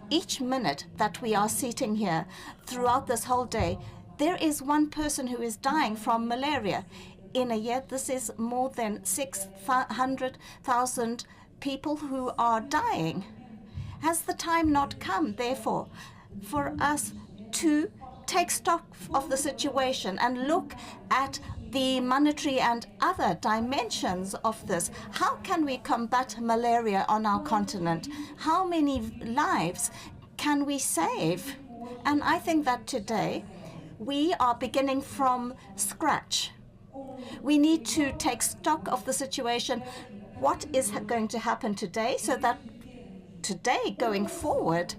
Each minute that we are sitting here throughout this whole day, there is one person who is dying from malaria. In a year, this is more than 600,000 people who are dying. Has the time not come, therefore, for us to take stock of the situation and look at the monetary and other dimensions of this? How can we combat malaria on our continent? How many lives can we save? And I think that today we are beginning from scratch. We need to take stock of the situation. What is going to happen today, so that today, going forward,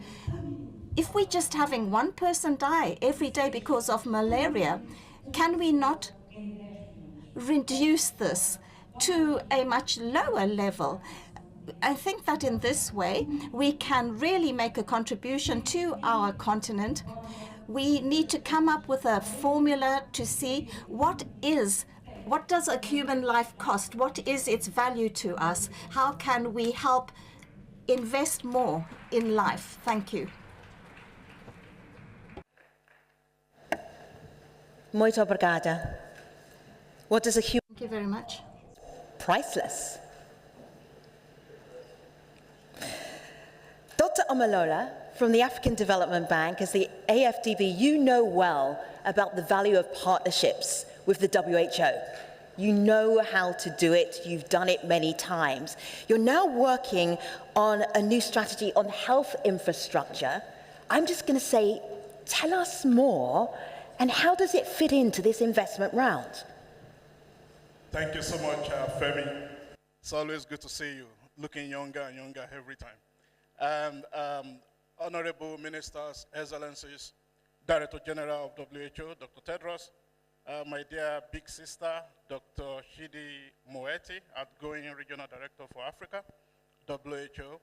if we're just having one person die every day because of malaria, can we not reduce this to a much lower level? I think that in this way, we can really make a contribution to our continent. We need to come up with a formula to see what does a human life cost? What is its value to us? How can we help invest more in life? Thank you. Muito obrigada. What does a human... Thank you very much. Priceless. Dr. Omalola, from the African Development Bank, as the AFDB, you know well about the value of partnerships with the WHO. You know how to do it. You've done it many times. You're now working on a new strategy on health infrastructure. I'm just going to say, tell us more, and how does it fit into this investment round? Thank you so much, Femi. It's always good to see you, looking younger and younger every time. And honorable ministers, excellencies, Director General of WHO, Dr. Tedros, my dear big sister, Dr. Shidi Moeti, outgoing Regional Director for Africa, WHO.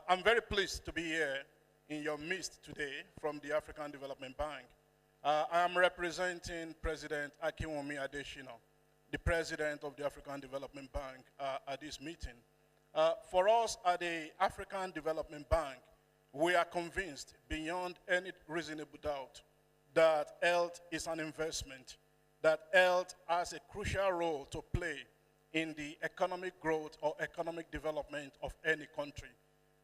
I'm very pleased to be here in your midst today from the African Development Bank. I am representing President Akinwumi Adesina, the President of the African Development Bank, at this meeting. For us at the African Development Bank, we are convinced beyond any reasonable doubt that health is an investment, that health has a crucial role to play in the economic growth or economic development of any country.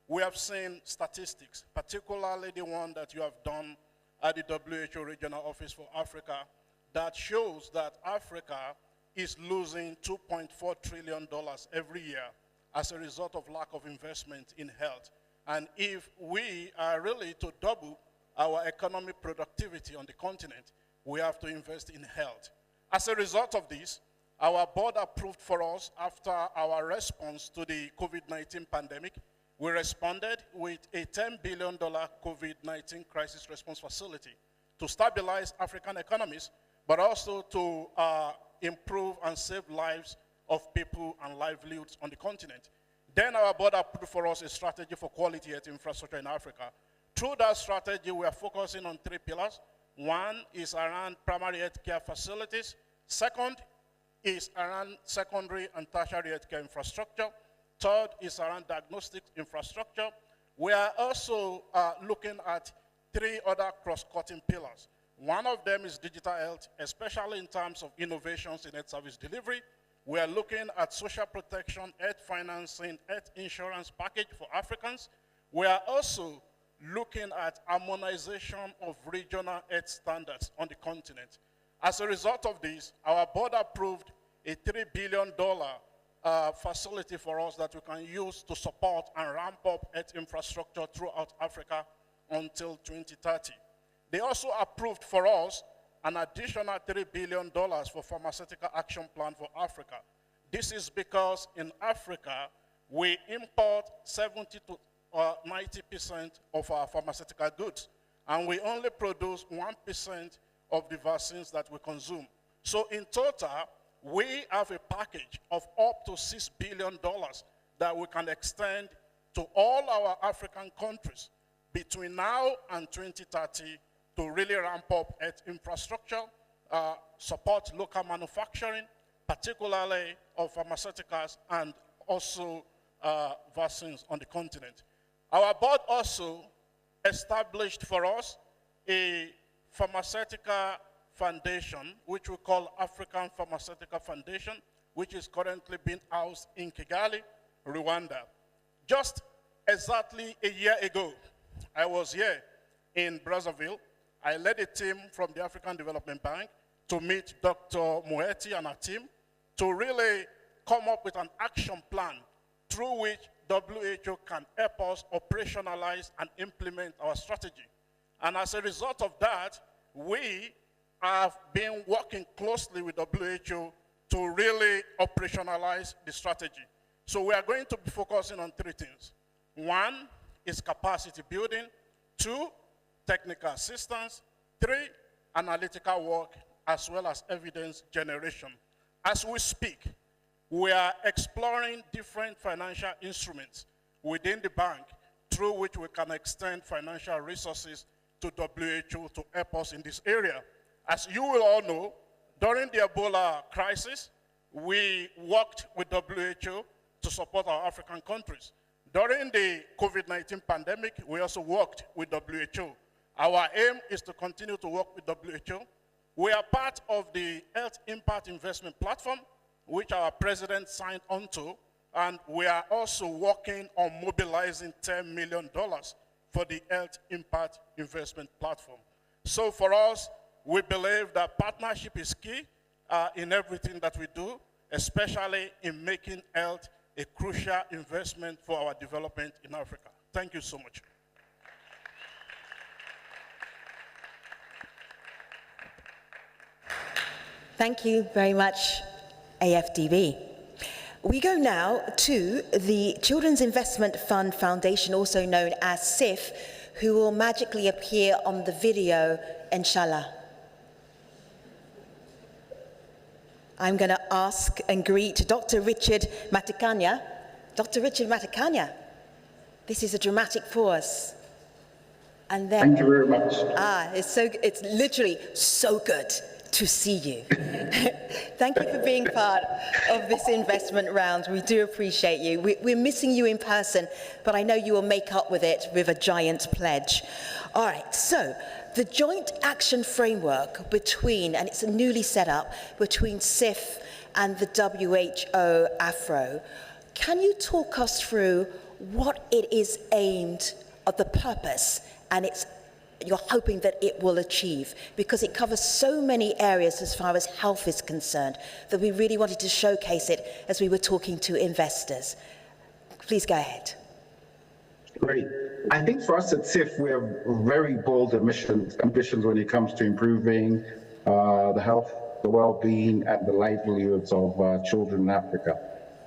We have seen statistics, particularly the one that you have done at the WHO Regional Office for Africa, that shows that Africa is losing $2.4 trillion every year as a result of lack of investment in health. And if we are really to double our economic productivity on the continent, we have to invest in health. As a result of this, our board approved for us, after our response to the COVID-19 pandemic, we responded with a $10 billion COVID-19 crisis response facility to stabilize African economies, but also to improve and save lives of people and livelihoods on the continent. Then our board approved for us a strategy for quality health infrastructure in Africa. Through that strategy, we are focusing on 3 pillars. One is around primary health care facilities. Second is around secondary and tertiary health care infrastructure. Third is around diagnostic infrastructure. We are also looking at 3 other cross-cutting pillars. One of them is digital health, especially in terms of innovations in health service delivery. We are looking at social protection, health financing, health insurance package for Africans. We are also looking at harmonization of regional health standards on the continent. As a result of this, our board approved a $3 billion facility for us that we can use to support and ramp up health infrastructure throughout Africa until 2030. They also approved for us an additional $3 billion for Pharmaceutical Action Plan for Africa. This is because in Africa, we import 70 to 90% of our pharmaceutical goods, and we only produce 1% of the vaccines that we consume. So in total, we have a package of up to $6 billion that we can extend to all our African countries between now and 2030 to really ramp up health infrastructure, support local manufacturing, particularly of pharmaceuticals and also vaccines on the continent. Our board also established for us a pharmaceutical foundation, which we call African Pharmaceutical Foundation, which is currently being housed in Kigali, Rwanda. Just exactly a year ago, I was here in Brazzaville. I led a team from the African Development Bank to meet Dr. Moeti and her team to really come up with an action plan through which WHO can help us operationalize and implement our strategy. And as a result of that, we have been working closely with WHO to really operationalize the strategy. So we are going to be focusing on three things. One is capacity building. Two, technical assistance. Three, analytical work, as well as evidence generation. As we speak, we are exploring different financial instruments within the bank through which we can extend financial resources to WHO to help us in this area. As you will all know, during the Ebola crisis, we worked with WHO to support our African countries. During the COVID-19 pandemic, we also worked with WHO. Our aim is to continue to work with WHO. We are part of the Health Impact Investment Platform, which our president signed onto, and we are also working on mobilizing $10 million for the Health Impact Investment Platform. So for us, we believe that partnership is key in everything that we do, especially in making health a crucial investment for our development in Africa. Thank you so much. Thank you very much, AFDB. We go now to the Children's Investment Fund Foundation, also known as CIF, who will magically appear on the video, inshallah. I'm going to ask and greet Dr. Richard Matikanya. Dr. Richard Matikanya, this is a dramatic pause. And then, thank you very much. It's literally so good to see you. Thank you for being part of this investment round. We do appreciate you. We're missing you in person, but I know you will make up with it with a giant pledge. All right, so the joint action framework between, and it's newly set up, between CIF and the WHO AFRO. Can you talk us through what it is aimed at, the purpose, and you're hoping that it will achieve? Because it covers so many areas as far as health is concerned that we really wanted to showcase it as we were talking to investors. Please go ahead. Great. I think for us at CIF, we have very bold ambitions when it comes to improving the health, the well-being, and the livelihoods of children in Africa,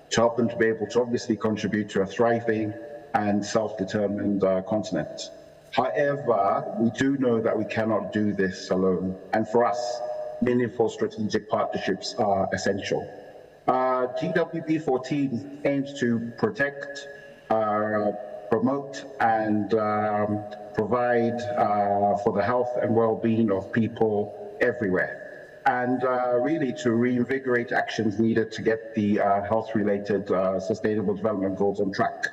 to help them to be able to obviously contribute to a thriving and self-determined continent. However, we do know that we cannot do this alone, and for us, meaningful strategic partnerships are essential. GWB 14 aims to protect, promote, and provide for the health and well-being of people everywhere, and really to reinvigorate actions needed to get the health-related sustainable development goals on track,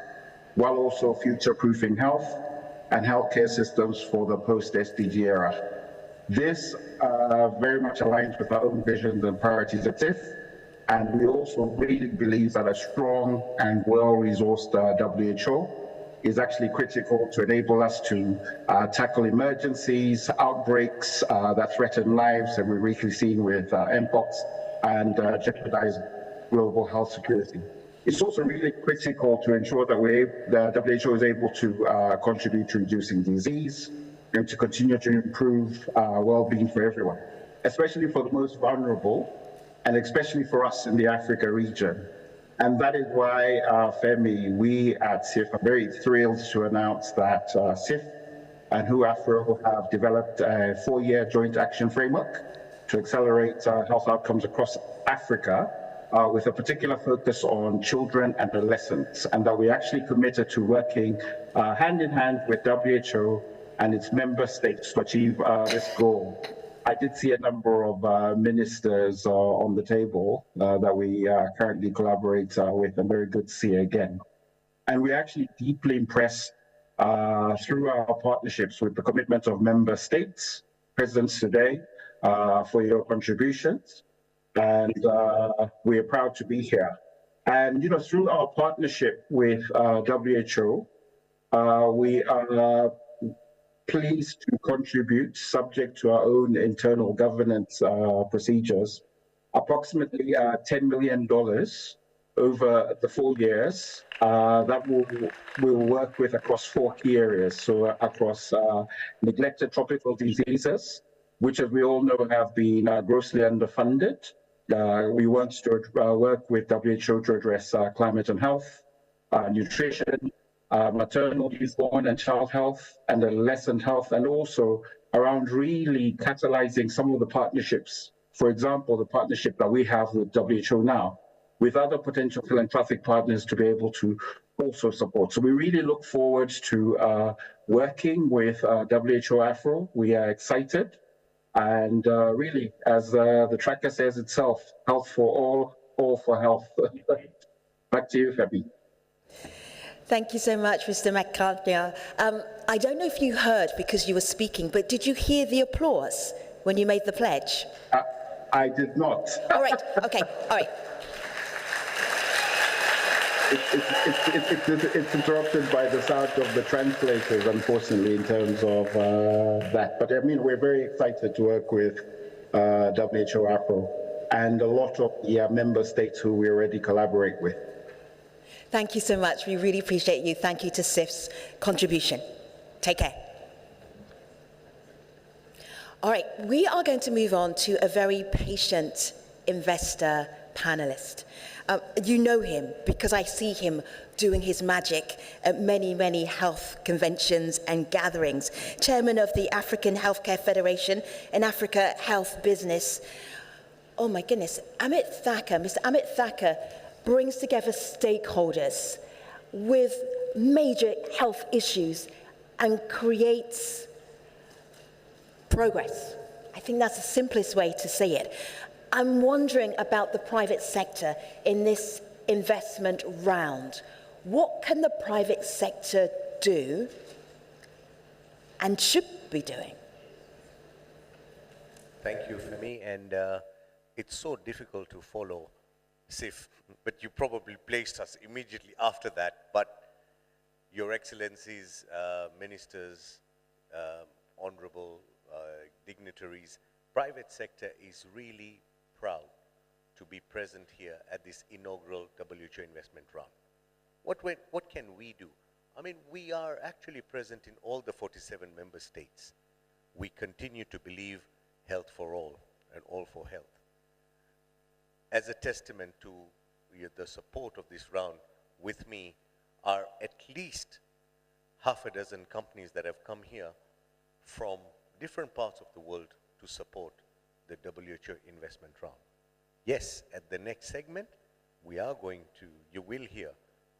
while also future-proofing health and healthcare systems for the post-SDG era. This very much aligns with our own visions and priorities at CIF, and we also really believe that a strong and well-resourced WHO is actually critical to enable us to tackle emergencies, outbreaks that threaten lives, and we're recently seeing with Mpox, and jeopardize global health security. It's also really critical to ensure that the WHO is able to contribute to reducing disease and to continue to improve well-being for everyone, especially for the most vulnerable, and especially for us in the Africa region. And that is why, Femi, we at CIF are very thrilled to announce that CIF and WHO have developed a 4-year joint action framework to accelerate health outcomes across Africa, with a particular focus on children and adolescents, and that we actually committed to working hand in hand with WHO and its member states to achieve this goal. I did see a number of ministers on the table that we currently collaborate with, and very good to see again. And we're actually deeply impressed through our partnerships with the commitment of member states, presidents today, for your contributions. And we are proud to be here. And, you know, through our partnership with WHO, we are pleased to contribute, subject to our own internal governance procedures, approximately $10 million over the 4 years that we'll work with across 4 key areas. So across neglected tropical diseases, which, as we all know, have been grossly underfunded. We want to work with WHO to address climate and health, nutrition, maternal, newborn and child health, and adolescent health, and also around really catalyzing some of the partnerships. For example, the partnership that we have with WHO now, with other potential philanthropic partners to be able to also support. So we really look forward to working with WHO Afro. We are excited. And really, as the tracker says itself, health for all for health. Back to you, Fabi. Thank you so much, Mr. McCartney. I don't know if you heard because you were speaking, but did you hear the applause when you made the pledge? I did not. All right, okay, all right. It's interrupted by the sound of the translators, unfortunately, in terms of that. But I mean, we're very excited to work with WHO Afro and a lot of member states who we already collaborate with. Thank you so much. We really appreciate you. Thank you to CIF's contribution. Take care. All right, we are going to move on to a very patient investor panelist. You know him because I see him doing his magic at many, many health conventions and gatherings. Chairman of the African Healthcare Federation and Africa Health Business. Oh my goodness, Mr. Amit Thacker brings together stakeholders with major health issues and creates progress. I think that's the simplest way to say it. I'm wondering about the private sector in this investment round. What can the private sector do and should be doing? Thank you, Femi. And it's so difficult to follow CIF, but you probably placed us immediately after that. But Your Excellencies, ministers, honorable dignitaries, private sector is really proud to be present here at this inaugural WHO investment round. What can we do? I mean, we are actually present in all the 47 member states. We continue to believe health for all and all for health. As a testament to the support of this round, with me are at least half a dozen companies that have come here from different parts of the world to support the WHO investment round. Yes, at the next segment, you will hear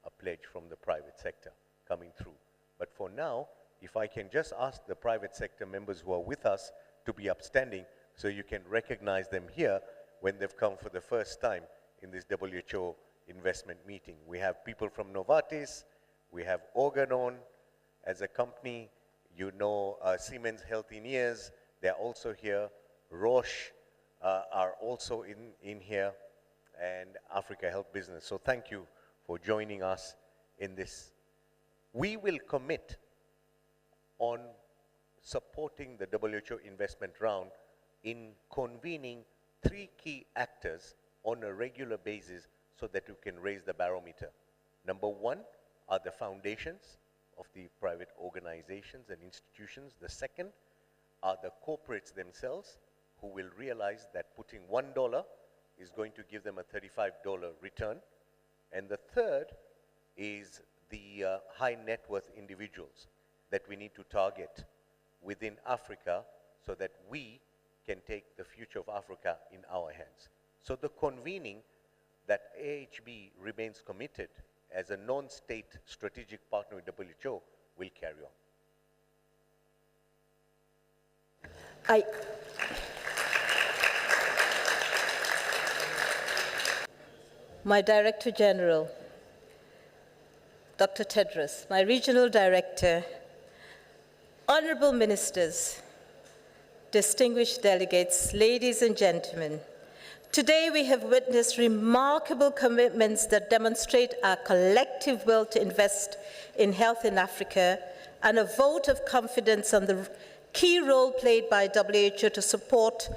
a pledge from the private sector coming through. But for now, if I can just ask the private sector members who are with us to be upstanding so you can recognize them here when they've come for the first time in this WHO investment meeting. We have people from Novartis, we have Organon as a company, you know Siemens Healthineers, they're also here. Roche are also in here, and Africa Health Business. So thank you for joining us in this. We will commit on supporting the WHO investment round in convening 3 key actors on a regular basis so that we can raise the barometer. Number 1 are the foundations of the private organizations and institutions. The second are the corporates themselves, who will realize that putting $1 is going to give them a $35 return. And the third is the high net worth individuals that we need to target within Africa so that we can take the future of Africa in our hands. So the convening that AHB remains committed as a non-state strategic partner with WHO will carry on. My Director General, Dr. Tedros, my Regional Director, Honorable Ministers, distinguished delegates, ladies and gentlemen, today we have witnessed remarkable commitments that demonstrate our collective will to invest in health in Africa and a vote of confidence on the key role played by WHO to support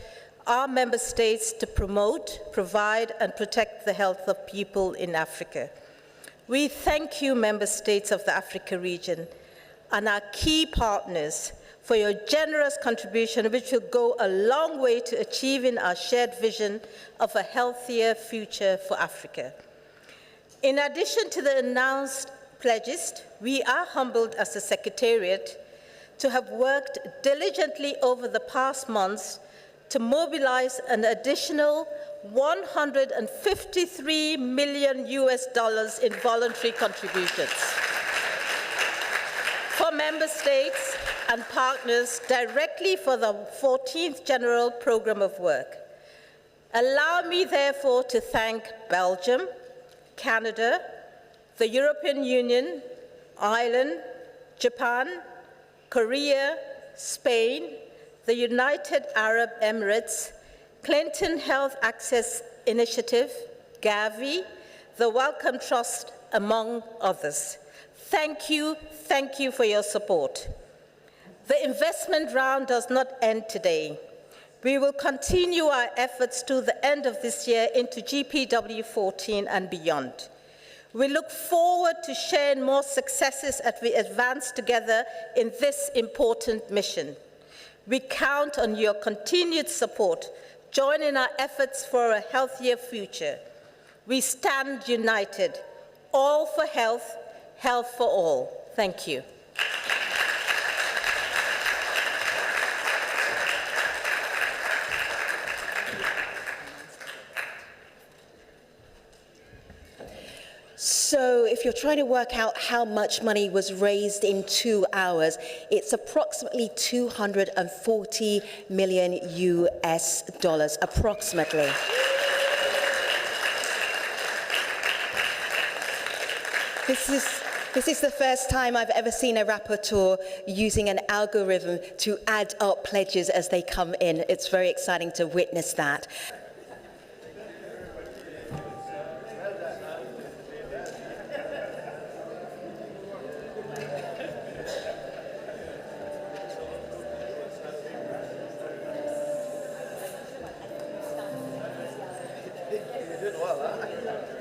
our member states to promote, provide, and protect the health of people in Africa. We thank you, member states of the Africa region, and our key partners for your generous contribution, which will go a long way to achieving our shared vision of a healthier future for Africa. In addition to the announced pledges, we are humbled as a Secretariat to have worked diligently over the past months to mobilize an additional $153 million in voluntary contributions for member states and partners directly for the 14th General Program of Work. Allow me, therefore, to thank Belgium, Canada, the European Union, Ireland, Japan, Korea, Spain, the United Arab Emirates, Clinton Health Access Initiative, Gavi, the Wellcome Trust, among others. Thank you for your support. The investment round does not end today. We will continue our efforts to the end of this year into GPW 14 and beyond. We look forward to sharing more successes as we advance together in this important mission. We count on your continued support, joining our efforts for a healthier future. We stand united, all for health, health for all. Thank you. So if you're trying to work out how much money was raised in 2 hours, it's approximately $240 million, approximately. This is the first time I've ever seen a rapporteur using an algorithm to add up pledges as they come in. It's very exciting to witness that. You did well, huh?